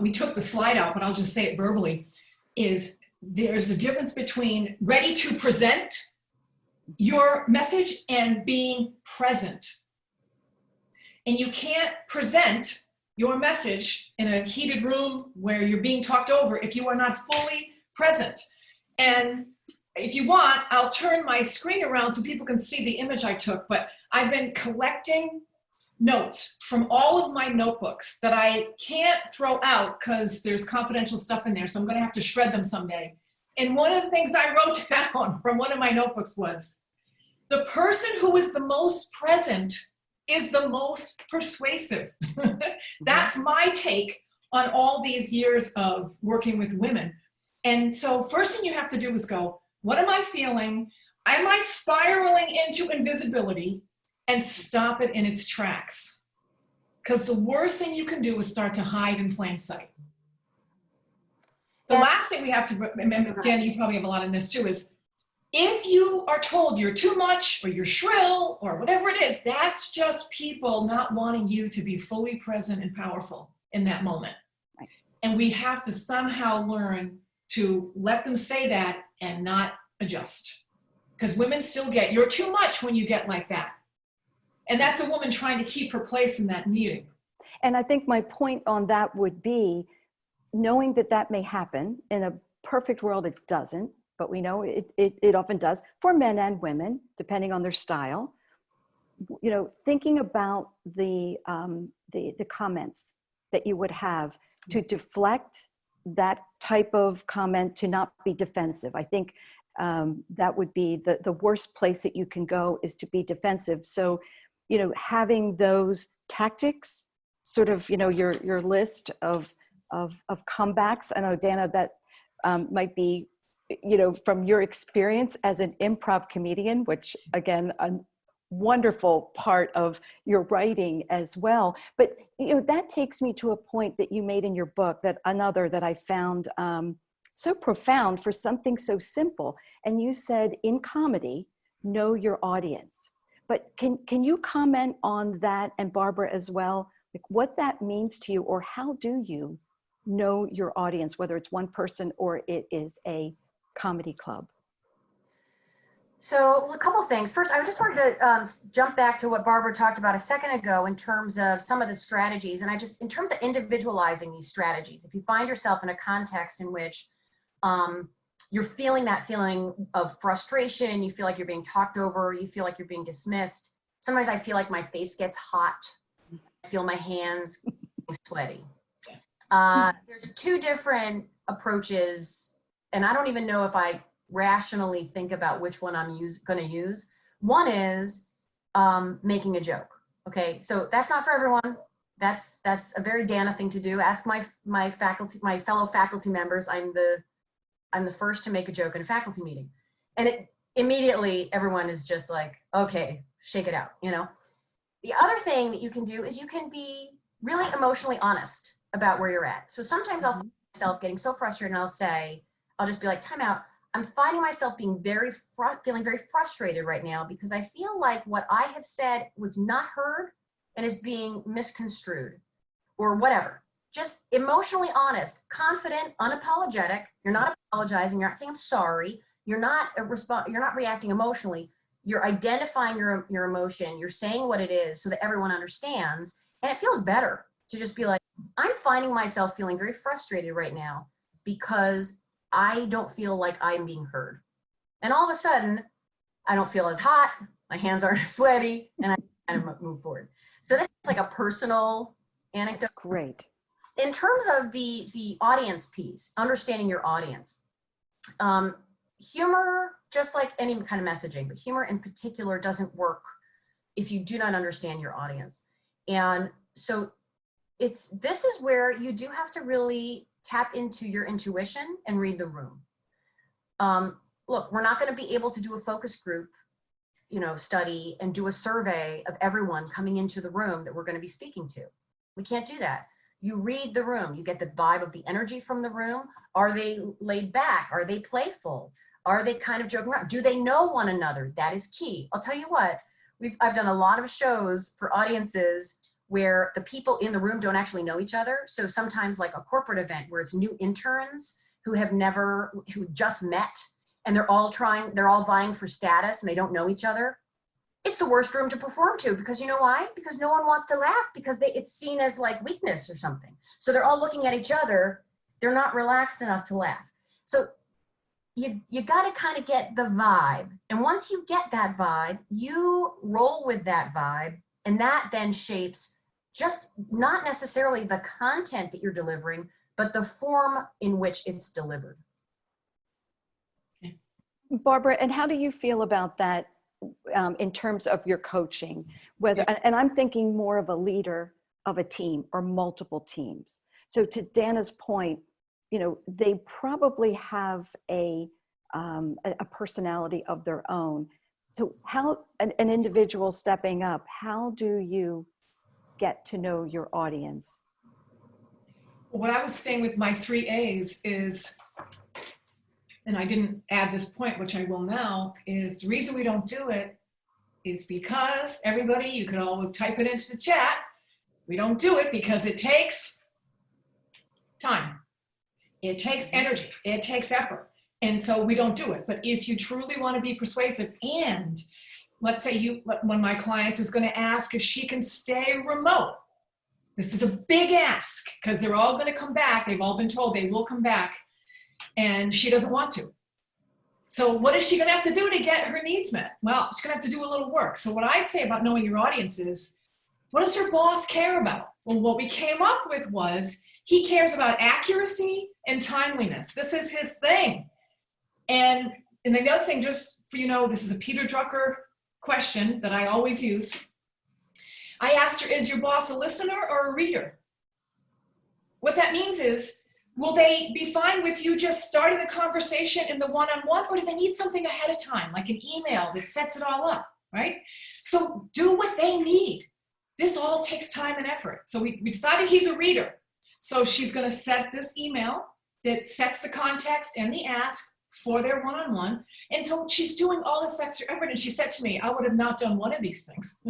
we took the slide out, but I'll just say it verbally, is there's the difference between ready to present your message and being present. And you can't present your message in a heated room where you're being talked over if you are not fully present. And if you want, I'll turn my screen around so people can see the image I took, but I've been collecting notes from all of my notebooks that I can't throw out because there's confidential stuff in there, so I'm going to have to shred them someday. And one of the things I wrote down from one of my notebooks was, The person who is the most present is the most persuasive. That's my take on all these years of working with women. And so first thing you have to do is go, what am I feeling? Am I spiraling into invisibility? And stop it in its tracks. Because the worst thing you can do is start to hide in plain sight. The last thing we have to remember, Danny, you probably have a lot in this too, is if you are told you're too much or you're shrill or whatever it is, that's just people not wanting you to be fully present and powerful in that moment. Right. And we have to somehow learn to let them say that and not adjust. Because women still get, you're too much when you get like that. And that's a woman trying to keep her place in that meeting. And I think my point on that would be knowing that that may happen. In a perfect world, it doesn't, but we know it often does for men and women, depending on their style. You know, thinking about the comments that you would have to deflect that type of comment, to not be defensive. I think that would be the worst place that you can go, is to be defensive. So, you know, having those tactics, sort of, you know, your list of comebacks. I know, Dana, that might be, you know, from your experience as an improv comedian, which again, a wonderful part of your writing as well. But, you know, that takes me to a point that you made in your book, that another that I found so profound for something so simple. And you said, in comedy, know your audience. But can you comment on that, and Barbara as well, like what that means to you, or how do you know your audience, whether it's one person or it is a comedy club? So a couple things. First, I just wanted to jump back to what Barbara talked about a second ago in terms of some of the strategies. And in terms of individualizing these strategies, if you find yourself in a context in which you're feeling that feeling of frustration, you feel like you're being talked over, you feel like you're being dismissed. Sometimes I feel like my face gets hot. I feel my hands getting sweaty. There's two different approaches, and I don't even know if I rationally think about which one I'm going to use. One is making a joke. Okay, so that's not for everyone. That's a very Dana thing to do. Ask my fellow faculty members. I'm the first to make a joke in a faculty meeting, and immediately everyone is just like, okay, shake it out, you know. The other thing that you can do is you can be really emotionally honest about where you're at. So sometimes I'll find myself getting so frustrated, and I'll just be like, time out. I'm finding myself being feeling very frustrated right now because I feel like what I have said was not heard and is being misconstrued or whatever. Just emotionally honest, confident, unapologetic. You're not apologizing. You're not saying I'm sorry. You're not reacting emotionally. You're identifying your emotion. You're saying what it is so that everyone understands. And it feels better to just be like, I'm finding myself feeling very frustrated right now because I don't feel like I'm being heard. And all of a sudden, I don't feel as hot. My hands aren't as sweaty, and I kind of move forward. So this is like a personal anecdote. That's great. In terms of the audience piece, understanding your audience, humor, just like any kind of messaging, but humor in particular doesn't work if you do not understand your audience. And so this is where you do have to really tap into your intuition and read the room. Look, we're not going to be able to do a focus group, you know, study and do a survey of everyone coming into the room that we're going to be speaking to. We can't do that. You read the room, you get the vibe of the energy from the room. Are they laid back? Are they playful? Are they kind of joking around? Do they know one another? That is key. I'll tell you what, I've done a lot of shows for audiences where the people in the room don't actually know each other. So sometimes like a corporate event where it's new interns who just met, and they're all vying for status and they don't know each other. It's the worst room to perform to, because you know why? Because no one wants to laugh because it's seen as like weakness or something. So they're all looking at each other. They're not relaxed enough to laugh. So you got to kind of get the vibe. And once you get that vibe, you roll with that vibe, and that then shapes just not necessarily the content that you're delivering, but the form in which it's delivered. Barbara, and how do you feel about that in terms of your coaching, whether, and I'm thinking more of a leader of a team or multiple teams. So to Dana's point, you know, they probably have a personality of their own. So how an individual stepping up, how do you get to know your audience? What I was saying with my 3 A's is, and I didn't add this point, which I will now, is the reason we don't do it is because, everybody, you can all type it into the chat, we don't do it because it takes time. It takes energy. It takes effort. And so we don't do it. But if you truly want to be persuasive, and let's say one of my clients is going to ask if she can stay remote. This is a big ask because they're all going to come back. They've all been told they will come back, and she doesn't want to. So what is she going to have to do to get her needs met? Well, she's going to have to do a little work. So what I say about knowing your audience is, what does her boss care about? Well, what we came up with was, he cares about accuracy and timeliness. This is his thing. And the other thing, just for you know, this is a Peter Drucker question that I always use. I asked her, is your boss a listener or a reader? What that means is, will they be fine with you just starting the conversation in the one-on-one, or do they need something ahead of time, like an email that sets it all up, right? So do what they need. This all takes time and effort. So we decided he's a reader. So she's going to set this email that sets the context and the ask for their one-on-one. And so she's doing all this extra effort. And she said to me, I would have not done one of these things.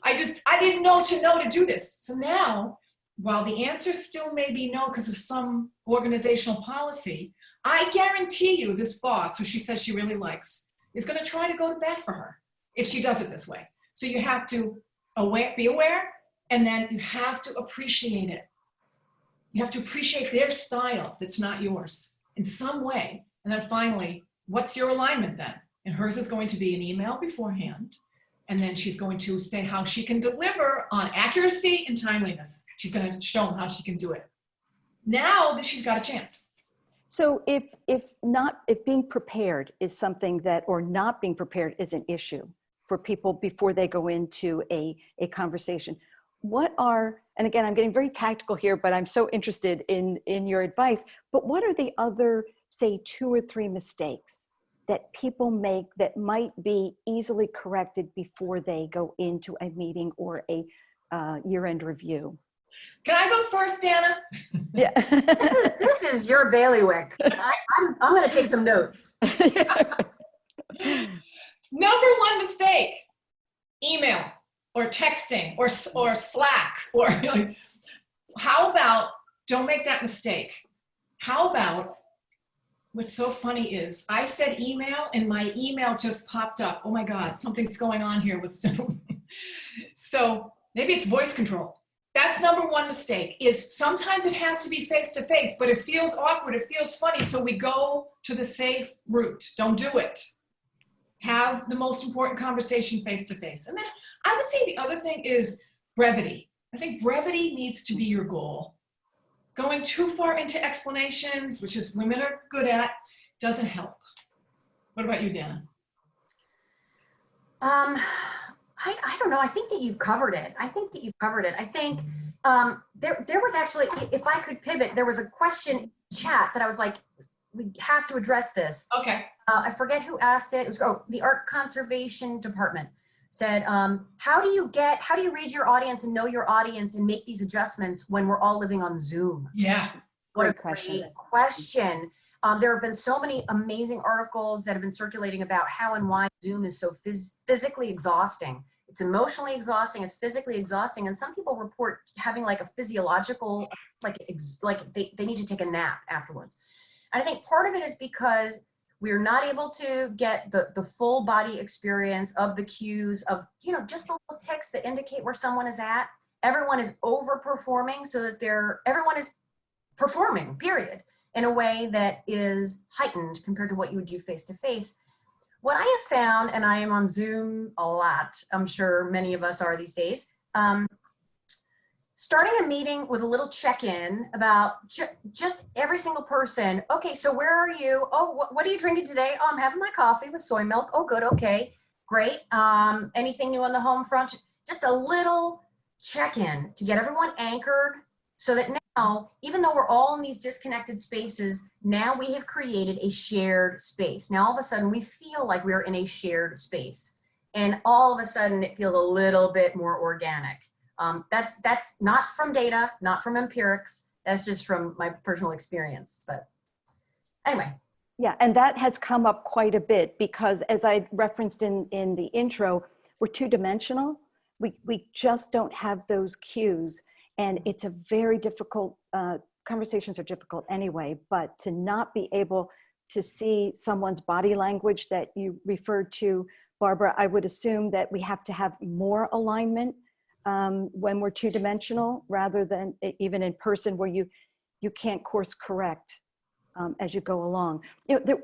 I didn't know to do this. So now, while the answer still may be no because of some organizational policy, I guarantee you this boss, who she says she really likes, is going to try to go to bat for her if she does it this way. So you have to be aware, and then you have to appreciate it. You have to appreciate their style that's not yours in some way. And then finally, what's your alignment then? And hers is going to be an email beforehand. And then she's going to say how she can deliver on accuracy and timeliness. She's going to show them how she can do it. Now that she's got a chance. So if being prepared is something that, or not being prepared is an issue for people before they go into a conversation, what are, and again, I'm getting very tactical here, but I'm so interested in your advice, but what are the other, say, 2 or 3 mistakes that people make that might be easily corrected before they go into a meeting or a year-end review? Can I go first, Dana? Yeah. This is your bailiwick. I'm going to take some notes. Number 1 mistake, email or texting or Slack, or how about, don't make that mistake. How about, what's so funny is I said email and my email just popped up. Oh my God, something's going on here with Zoom. So maybe it's voice control. That's number 1 mistake, is sometimes it has to be face-to-face, but it feels awkward, it feels funny, so we go to the safe route. Don't do it. Have the most important conversation face-to-face. And then I would say the other thing is brevity. I think brevity needs to be your goal. Going too far into explanations, which is women are good at, doesn't help. What about you, Dana? I don't know. I think that you've covered it. I think there was actually, if I could pivot, there was a question in chat that I was like, we have to address this. Okay. I forget who asked it. It was the Art Conservation Department said, how do you read your audience and know your audience and make these adjustments when we're all living on Zoom? Yeah. What a Great great question. There have been so many amazing articles that have been circulating about how and why Zoom is so physically exhausting. It's emotionally exhausting, it's physically exhausting, and some people report having like a physiological, like they need to take a nap afterwards. And I think part of it is because we're not able to get the full body experience of the cues of, just the little ticks that indicate where someone is at. Everyone is overperforming so that everyone is performing, period, in a way that is heightened compared to what you would do face to face. What I have found, and I am on Zoom a lot, I'm sure many of us are these days, starting a meeting with a little check-in about just every single person. Okay, so where are you? Oh, what are you drinking today? Oh, I'm having my coffee with soy milk. Oh, good, okay. great. Anything new on the home front? Just a little check-in to get everyone anchored so that now, even though we're all in these disconnected spaces, now we have created a shared space. Now, all of a sudden, we feel like we're in a shared space. And all of a sudden, it feels a little bit more organic. That's not from data, not from empirics. That's just from my personal experience. But anyway. Yeah, and that has come up quite a bit because, as I referenced in the intro, we're two-dimensional. We just don't have those cues, and it's a very difficult, conversations are difficult anyway, but to not be able to see someone's body language that you referred to, Barbara, I would assume that we have to have more alignment when we're two-dimensional rather than even in person where you can't course correct as you go along.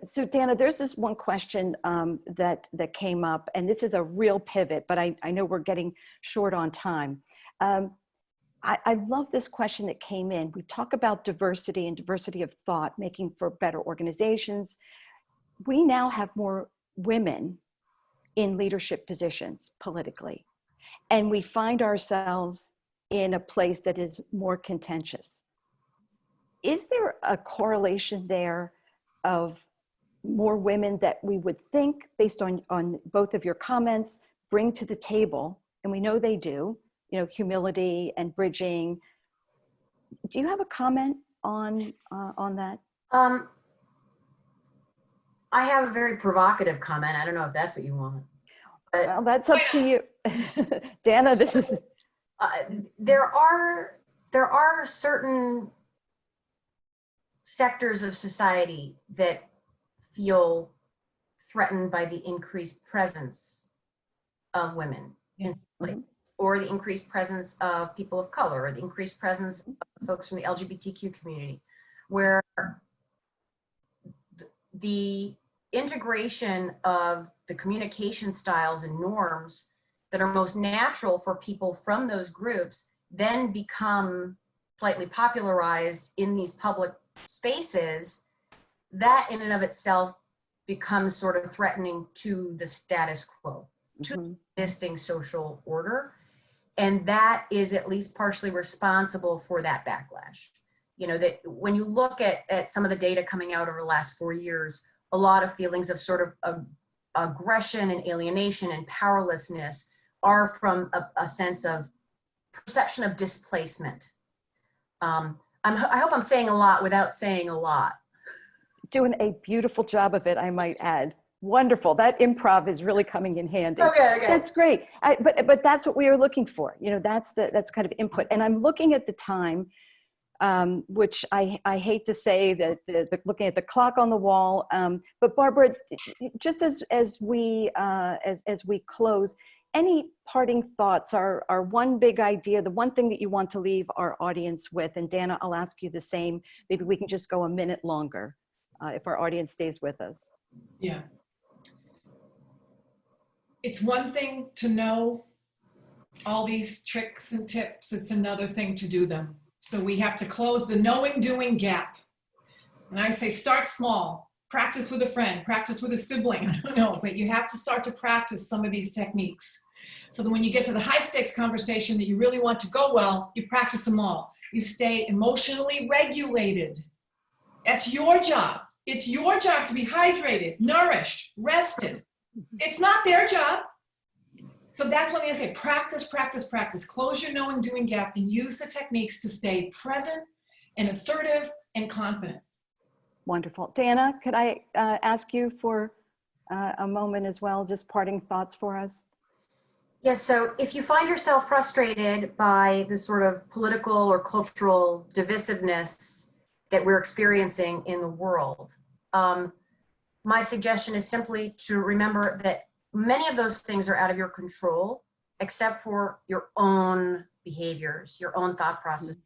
So Dana, there's this one question that came up, and this is a real pivot, but I know we're getting short on time. I love this question that came in. We talk about diversity and diversity of thought, making for better organizations. We now have more women in leadership positions politically, and we find ourselves in a place that is more contentious. Is there a correlation there of more women that we would think, based on both of your comments, bring to the table, and we know they do, humility and bridging? Do you have a comment on that? I have a very provocative comment. I don't know if that's what you want. But, well, that's up to you. Dana, this is... There are certain sectors of society that feel threatened by the increased presence of women, or the increased presence of people of color, or the increased presence of folks from the LGBTQ community, where the integration of the communication styles and norms that are most natural for people from those groups then become slightly popularized in these public spaces. That in and of itself becomes sort of threatening to the status quo, to the existing social order. And that is at least partially responsible for that backlash. That when you look at some of the data coming out over the last 4 years, a lot of feelings of sort of aggression and alienation and powerlessness are from a sense of perception of displacement. I hope I'm saying a lot without saying a lot. Doing a beautiful job of it, I might add. Wonderful. That improv is really coming in handy. Okay. That's great. But that's what we are looking for. That's kind of input. And I'm looking at the time, which I hate to say that looking at the clock on the wall. But Barbara, just as we close, any parting thoughts are one big idea, the one thing that you want to leave our audience with? And Dana, I'll ask you the same. Maybe we can just go a minute longer if our audience stays with us. Yeah. It's one thing to know all these tricks and tips. It's another thing to do them. So we have to close the knowing-doing gap. And I say start small. Practice with a friend, practice with a sibling, I don't know, but you have to start to practice some of these techniques. So that when you get to the high stakes conversation that you really want to go well, you practice them all. You stay emotionally regulated. That's your job. It's your job to be hydrated, nourished, rested. It's not their job. So that's what I'm gonna say, practice, practice, practice. Close your knowing doing gap and use the techniques to stay present and assertive and confident. Wonderful. Dana, could I ask you for a moment as well, just parting thoughts for us? Yes, so if you find yourself frustrated by the sort of political or cultural divisiveness that we're experiencing in the world, my suggestion is simply to remember that many of those things are out of your control, except for your own behaviors, your own thought processes,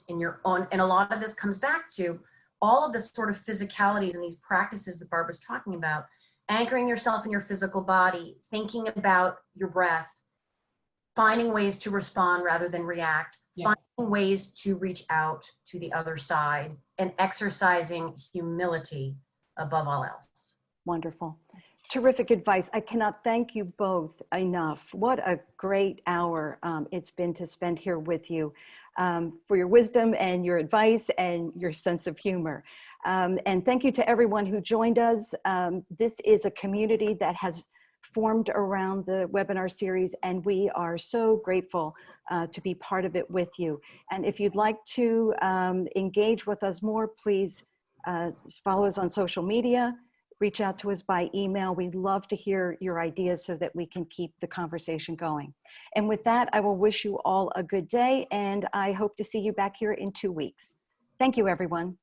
and a lot of this comes back to all of the sort of physicalities and these practices that Barbara's talking about, anchoring yourself in your physical body, thinking about your breath, finding ways to respond rather than react, finding ways to reach out to the other side, and exercising humility above all else. Wonderful. Terrific advice. I cannot thank you both enough. What a great hour it's been to spend here with you, for your wisdom and your advice and your sense of humor. And thank you to everyone who joined us. This is a community that has formed around the webinar series, and we are so grateful to be part of it with you. And if you'd like to engage with us more, please follow us on social media, reach out to us by email. We'd love to hear your ideas so that we can keep the conversation going. And with that, I will wish you all a good day, and I hope to see you back here in 2 weeks. Thank you, everyone.